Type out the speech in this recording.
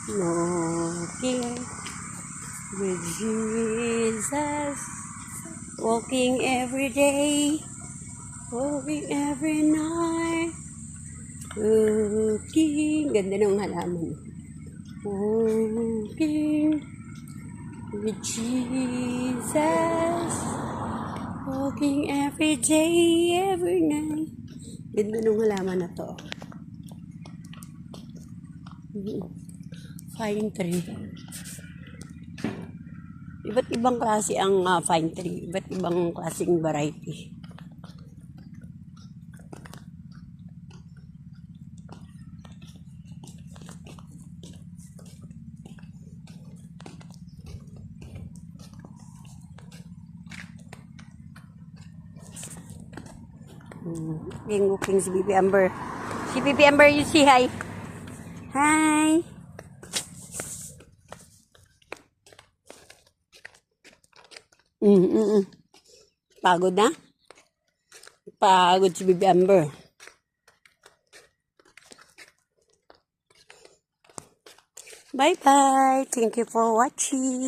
Walking with Jesus, walking every day, walking every night, walking. Ganda ng halaman. Walking with Jesus, walking every day, every night. Ganda ng halaman na to. Pine tree. Iba't ibang klase ang pine tree. Iba't ibang klaseng variety. Looking si Bibi Amber. Si Bibi Amber, you say hi. Hi. Pagod na? Pagod si Bibi Amber. Bye-bye. Thank you for watching.